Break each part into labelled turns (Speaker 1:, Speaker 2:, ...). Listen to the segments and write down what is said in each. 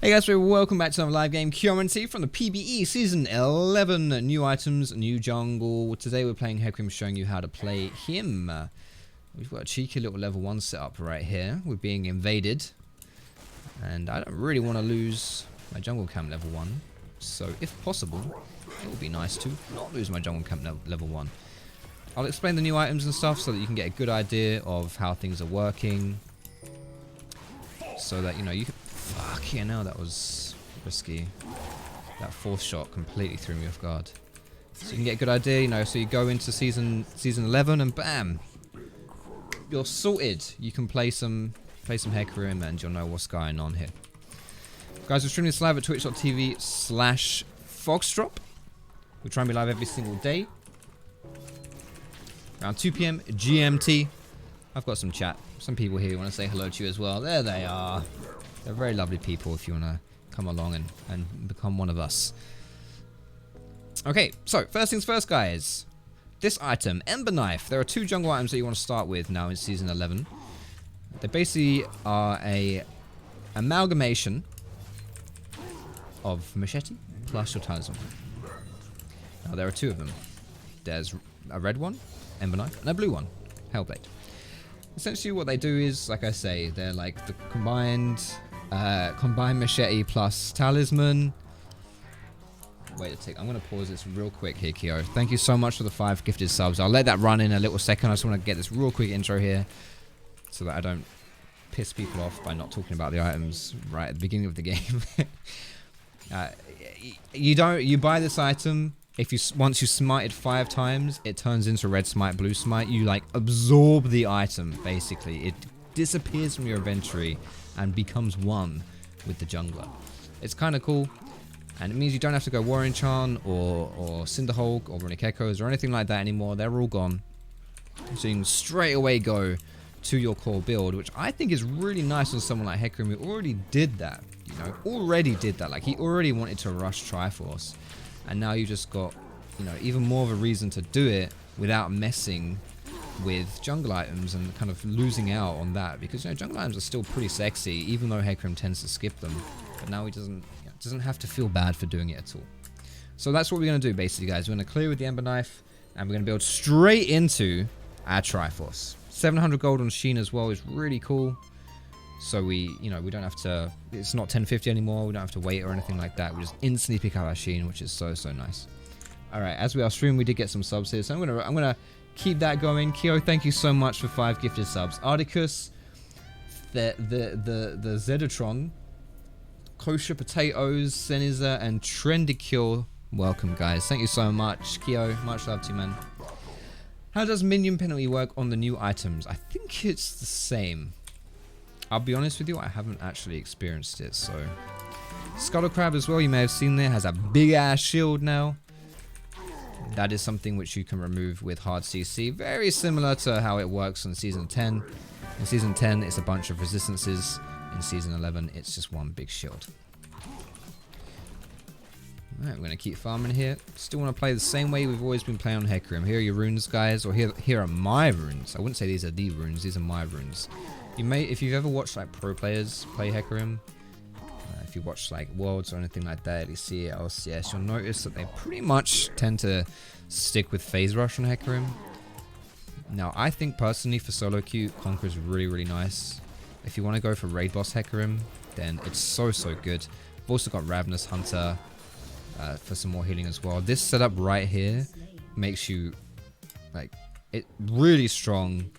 Speaker 1: Hey guys, welcome back to another live game, Currency from the PBE Season 11. New items, new jungle. Today we're playing Hecarim, showing you how to play him. We've got a cheeky little level 1 setup right here. We're being invaded. And I don't really want to lose my jungle camp level 1. So if possible, it would be nice to not lose my jungle camp level 1. I'll explain the new items and stuff so that you can get a good idea of how things are working. So that, you know, you can... Fuck yeah, now that was risky. That fourth shot completely threw me off guard. So you can get a good idea, you know, so you go into season 11 and bam! You're sorted. You can play some Hecarim and you'll know what's going on here. Guys, we're streaming this live at twitch.tv/Foxdrop. We try and be live every single day. Around 2 PM GMT. I've got some chat. Some people here who want to say hello to you as well. There they are. They're very lovely people if you want to come along and become one of us. Okay, so first things first, guys. This item, Ember Knife. There are 2 jungle items that you want to start with now in Season 11. They basically are a amalgamation of Machete plus your Talisman. Now, there are 2 of them. There's a red one, Ember Knife, and a blue one, Hellblade. Essentially what they do is, like I say, they're like the combined Machete plus Talisman. Wait a tick, I'm going to pause this real quick here, Kyo. Thank you so much for the 5 gifted subs. I'll let that run in a little second. I just want to get this real quick intro here so that I don't piss people off by not talking about the items right at the beginning of the game. You buy this item. Once you smite it 5 times, it turns into red smite, blue smite. You like absorb the item, basically. It disappears from your inventory and becomes one with the jungler. It's kind of cool, and it means you don't have to go Warrior Enchant or Cinderhulk or Runic Echoes or anything like that anymore. They're all gone. So you can straight away go to your core build, which I think is really nice on someone like Hecarim who already did that. You know, like he already wanted to rush Triforce. And now you just got, you know, even more of a reason to do it without messing with jungle items and kind of losing out on that. Because, you know, jungle items are still pretty sexy, even though Hecarim tends to skip them. But now he doesn't have to feel bad for doing it at all. So that's what we're going to do, basically, guys. We're going to clear with the Ember Knife, and we're going to build straight into our Triforce. 700 gold on Sheen as well is really cool. So we don't have to, it's not 1050 anymore, we don't have to wait or anything like that. We just instantly pick up our Sheen, which is so nice. Alright, as we are streaming, we did get some subs here, so I'm gonna keep that going. Kyo, thank you so much for 5 gifted subs. Ardicus, the Zedatron, Kosher Potatoes, Seniza, and Trendicure. Welcome, guys. Thank you so much. Kyo, much love to you, man. How does minion penalty work on the new items? I think it's the same. I'll be honest with you, I haven't actually experienced it, so... Scuttle Crab as well, you may have seen there, has a big-ass shield now. That is something which you can remove with hard CC. Very similar to how it works in Season 10. In Season 10, it's a bunch of resistances. In Season 11, it's just one big shield. Alright, we're going to keep farming here. Still want to play the same way we've always been playing on Hecarim. Here are your runes, guys, or here are my runes. I wouldn't say these are the runes, these are my runes. You may, if you've ever watched like pro players play Hecarim, if you watch like Worlds or anything like that, you see it, LCS, you'll notice that they pretty much tend to stick with Phase Rush on Hecarim. Now, I think personally for solo queue, Conquer is really nice. If you want to go for raid boss Hecarim, then it's so good. I've also got Ravenous Hunter for some more healing as well. This setup right here makes you like it really strong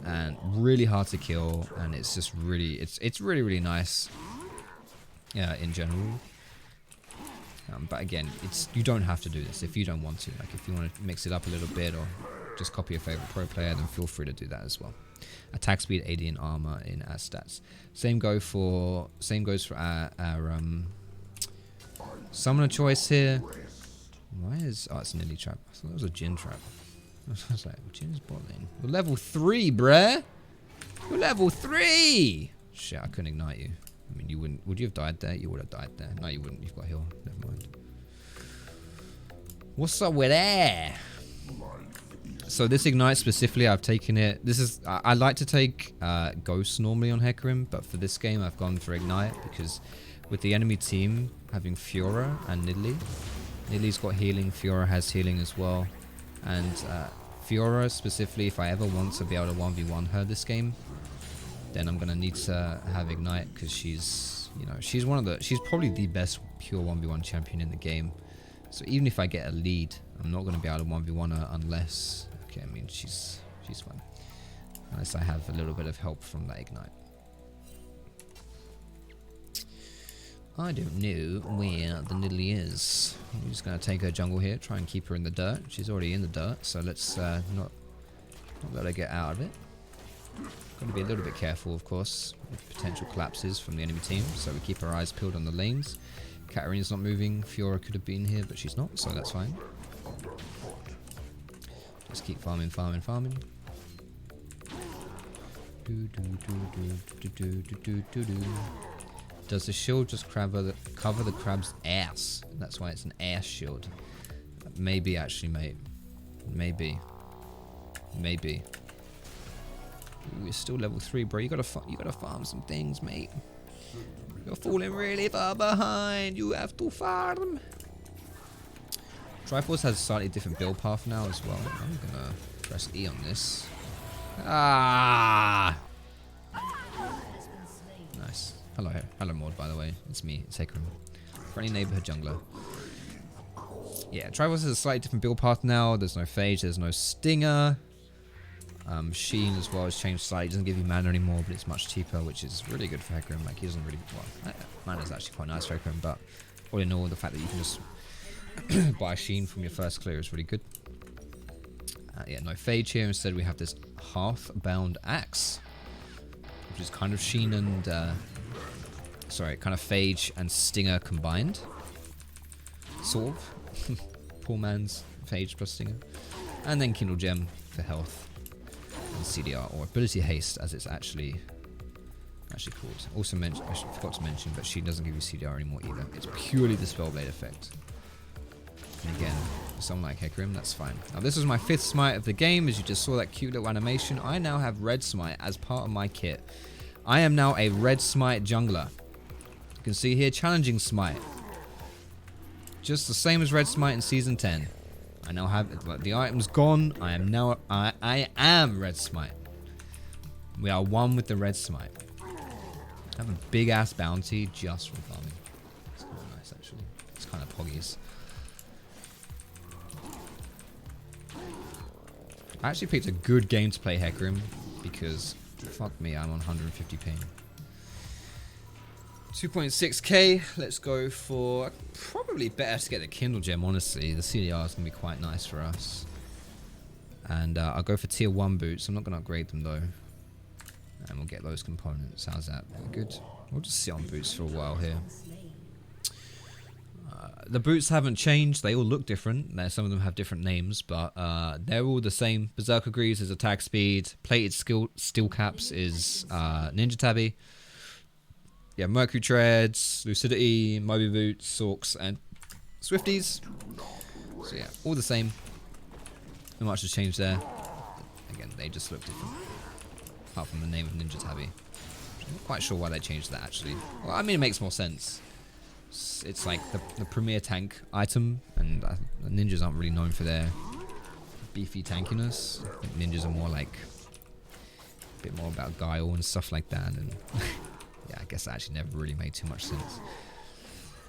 Speaker 1: and really hard to kill, and it's just really it's really nice in general, but again, you don't have to do this if you don't want to. Like if you want to mix it up a little bit or just copy your favorite pro player, then feel free to do that as well. Attack speed, AD, and armor in our stats. Same goes for our summoner choice here. Why is it's an Illy trap? I thought it was a Jhin trap. I was like, Jin's bot lane. We're level 3, bruh. We're level 3. Shit, I couldn't ignite you. I mean, you wouldn't. Would you have died there? You would have died there. No, you wouldn't. You've got heal. Never mind. What's up with that? So this Ignite specifically, I've taken it. This is, I like to take Ghost normally on Hecarim, but for this game I've gone for Ignite because with the enemy team having Fiora and Nidalee. Nidalee's got healing, Fiora has healing as well. And Fiora specifically, if I ever want to be able to 1v1 her this game, then I'm gonna need to have Ignite, because she's, you know, she's probably the best pure 1v1 champion in the game. So even if I get a lead, I'm not gonna be able to 1v1 her unless, okay, I mean she's fine, unless I have a little bit of help from that Ignite. I don't know where the Nidalee is. I'm just going to take her jungle here, try and keep her in the dirt. She's already in the dirt, so let's not let her get out of it. Got to be a little bit careful, of course, with potential collapses from the enemy team, so we keep our eyes peeled on the lanes. Hecarim's not moving. Fiora could have been here, but she's not, so that's fine. Just keep farming, farming, farming. Does the shield just cover the crab's ass? That's why it's an ass shield. Maybe actually, mate. Maybe. Maybe. Ooh, you're still level 3, bro. You gotta farm some things, mate. You're falling really far behind. You have to farm. Triforce has a slightly different build path now as well. I'm gonna press E on this. Ah! Nice. Hello Maud, by the way. It's me, it's Hecarim. Friendly neighborhood jungler. Yeah, Triforce has a slightly different build path now. There's no Phage, there's no Stinger. Sheen as well has changed slightly. It doesn't give you mana anymore, but it's much cheaper, which is really good for Hecarim. Like, he doesn't really... Well, mana's actually quite nice for Hecarim, but all in all, the fact that you can just buy Sheen from your first clear is really good. Yeah, no Phage here. Instead, we have this Hearthbound Axe, which is kind of Sheen and... sorry, kind of Phage and Stinger combined. Sort of. Poor man's Phage plus Stinger. And then Kindle Gem for health. And CDR, or Ability Haste, as it's actually called. Also mentioned, I forgot to mention, but she doesn't give you CDR anymore either. It's purely the Spellblade effect. And again, for someone like Hecarim, that's fine. Now this is my 5th smite of the game. As you just saw that cute little animation, I now have Red Smite as part of my kit. I am now a Red Smite jungler. You can see here, Challenging Smite. Just the same as Red Smite in Season 10. I now have the item's gone. I am Red Smite. We are one with the Red Smite. I have a big ass bounty just from farming. It's kind of nice actually. It's kind of poggies. I actually picked a good game to play Hecarim because fuck me, I'm on 150 ping. 2.6k, let's go for probably better to get the Kindle Gem, honestly. The CDR is going to be quite nice for us. And I'll go for tier 1 boots. I'm not going to upgrade them though. And we'll get those components. How's that? Good. We'll just sit on boots for a while here. The boots haven't changed. They all look different. Some of them have different names, but they're all the same. Berserker Greaves is attack speed. Plated steel caps is Ninja Tabby. Yeah, Mercury Treads, Lucidity, Moby Boots, Sorks, and Swifties. So yeah, all the same. Not much has changed there. Again, they just look different. Apart from the name of Ninja Tabby. I'm not quite sure why they changed that actually. Well, I mean, it makes more sense. It's like the premier tank item, and ninjas aren't really known for their beefy tankiness. I think ninjas are more like a bit more about guile and stuff like that, and yeah, I guess that actually never really made too much sense.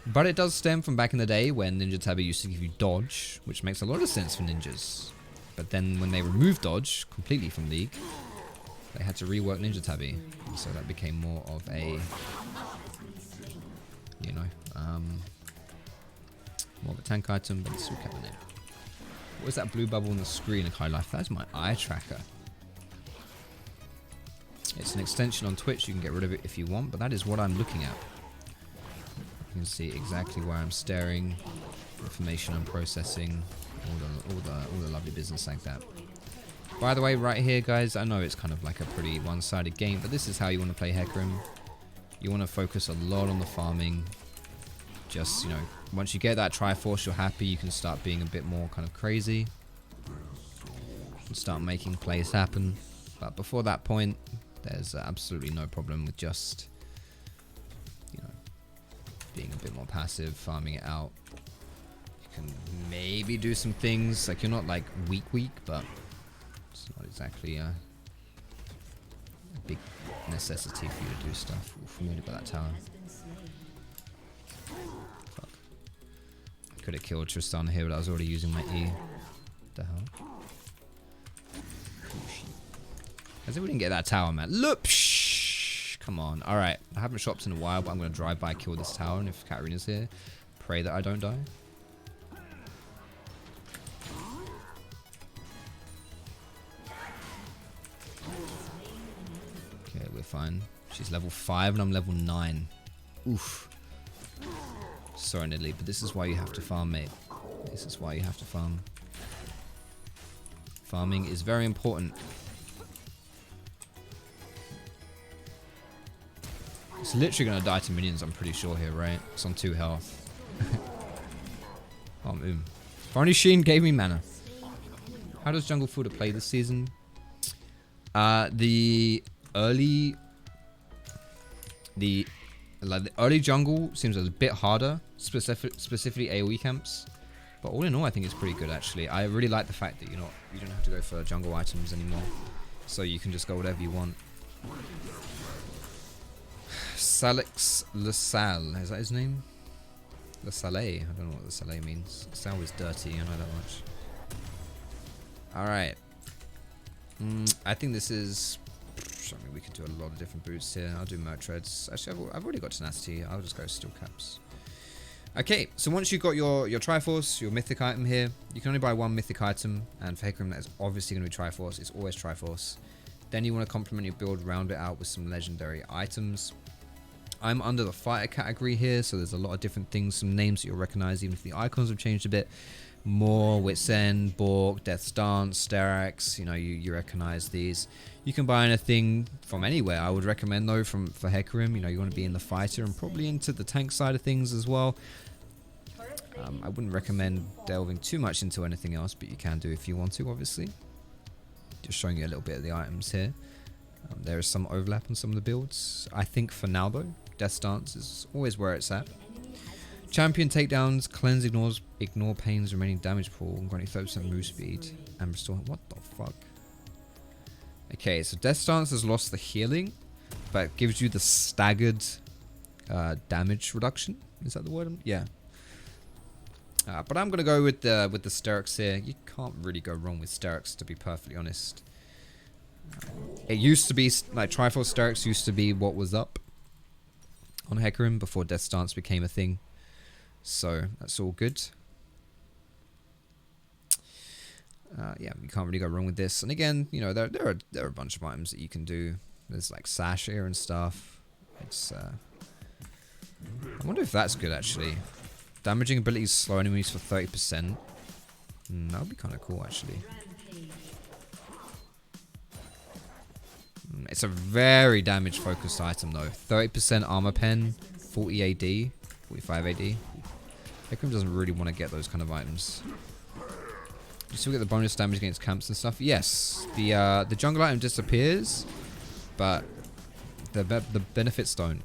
Speaker 1: But it does stem from back in the day when Ninja Tabby used to give you dodge, which makes a lot of sense for ninjas. But then when they removed dodge completely from League, they had to rework Ninja Tabby, and so that became more of a, you know, more of a tank item, but it's still kept the name. What is that blue bubble on the screen in High Life? That's my eye tracker. It's an extension on Twitch. You can get rid of it if you want, but that is what I'm looking at. You can see exactly where I'm staring, information I'm processing, all the lovely business like that. By the way, right here, guys, I know it's kind of like a pretty one-sided game, but this is how you want to play Hecarim. You want to focus a lot on the farming. Just, you know, once you get that Triforce, you're happy. You can start being a bit more kind of crazy and start making plays happen. But before that point, there's absolutely no problem with just, you know, a bit more passive, farming it out. You can maybe do some things, like you're not like weak, but it's not exactly a big necessity for you to do stuff. Oof, we nearly got that tower. Fuck. Could have killed Tristan here, but I was already using my E. What the hell? As if we didn't get that tower, man. Look! Psh, come on. Alright. I haven't shopped in a while, but I'm going to drive by, kill this tower, and if Hecarim is here, pray that I don't die. Okay, we're fine. She's level 5 and I'm level 9. Oof. Sorry, Nidalee, but this is why you have to farm, mate. This is why you have to farm. Farming is very important. It's literally going to die to minions, I'm pretty sure here, right? It's on 2 health. Oh, Barney Sheen gave me mana. How does Jungle Fooder play this season? The early jungle seems a bit harder, specifically AoE camps. But all in all, I think it's pretty good actually. I really like the fact that you don't have to go for jungle items anymore, so you can just go whatever you want. Salix LaSalle, is that his name? LaSalle, I don't know what LaSalle means. LaSalle is dirty, I know that much. Alright. I think this is... I mean, we could do a lot of different boots here. I'll do Merc Treads. Actually, I've already got Tenacity. I'll just go Steel Caps. Okay, so once you've got your Triforce, your Mythic item here, you can only buy 1 Mythic item, and for Hecarim that is obviously going to be Triforce. It's always Triforce. Then you want to complement your build, round it out with some legendary items. I'm under the fighter category here, so there's a lot of different things, some names that you'll recognize, even if the icons have changed a bit. Moor, Wit's End, Bork, Death's Dance, Steraks, you recognize these. You can buy anything from anywhere. I would recommend though for Hecarim, you want to be in the fighter and probably into the tank side of things as well. I wouldn't recommend delving too much into anything else, but you can do if you want to, obviously. Just showing you a little bit of the items here. There is some overlap on some of the builds. I think for now though, Death's Dance is always where it's at. Champion takedowns, cleanse, ignore pain's remaining damage pool, granting 30% move speed, and restore. What the fuck? Okay, so Death's Dance has lost the healing, but gives you the staggered damage reduction. Is that the word? Yeah. But I'm gonna go with the Steraks here. You can't really go wrong with Steraks, to be perfectly honest. It used to be like Triforce Steraks used to be what was up on Hecarim before Death's Dance became a thing. So that's all good. Yeah, you can't really go wrong with this. And again, there are a bunch of items that you can do. There's like Sash here and stuff. It's I wonder if that's good actually. Damaging abilities slow enemies for 30%. That would be kind of cool actually. It's a very damage focused item though. 30% armor pen, 40 AD, 45 AD. Hecarim doesn't really want to get those kind of items. You still get the bonus damage against camps and stuff. Yes, the jungle item disappears, but the benefits don't.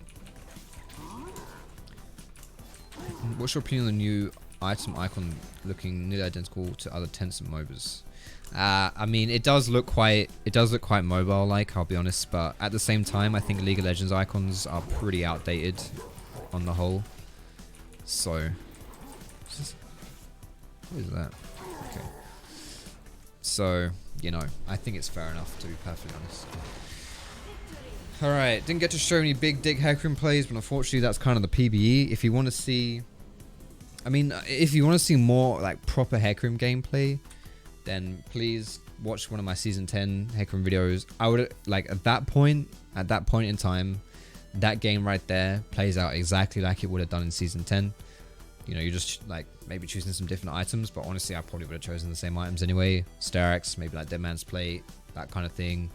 Speaker 1: What's your opinion on the new item icon looking nearly identical to other Tencent MOBAs? I mean, it does look quite mobile-like, I'll be honest, but at the same time, I think League of Legends icons are pretty outdated on the whole. So, what is that? Okay. So, I think it's fair enough, to be perfectly honest. Alright, didn't get to show any big dick Hecarim plays, but unfortunately that's kind of the PBE. If you want to see... if you want to see more, like, proper Hecarim gameplay, then please watch one of my Season 10 Hecarim videos. I would, like, at that point in time, that game right there plays out exactly like it would have done in Season 10. You're just, like, maybe choosing some different items, but honestly, I probably would have chosen the same items anyway. Steraks, maybe like Dead Man's Plate, that kind of thing.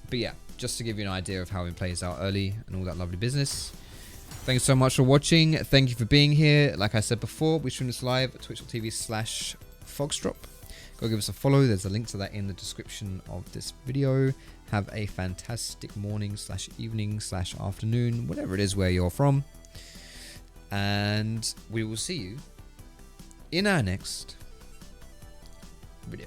Speaker 1: But yeah, just to give you an idea of how it plays out early and all that lovely business. Thanks so much for watching. Thank you for being here. Like I said before, we stream this live at twitch.tv/Foxdrop. Go give us a follow. There's a link to that in the description of this video. Have a fantastic morning / evening / afternoon, whatever it is where you're from. And we will see you in our next video.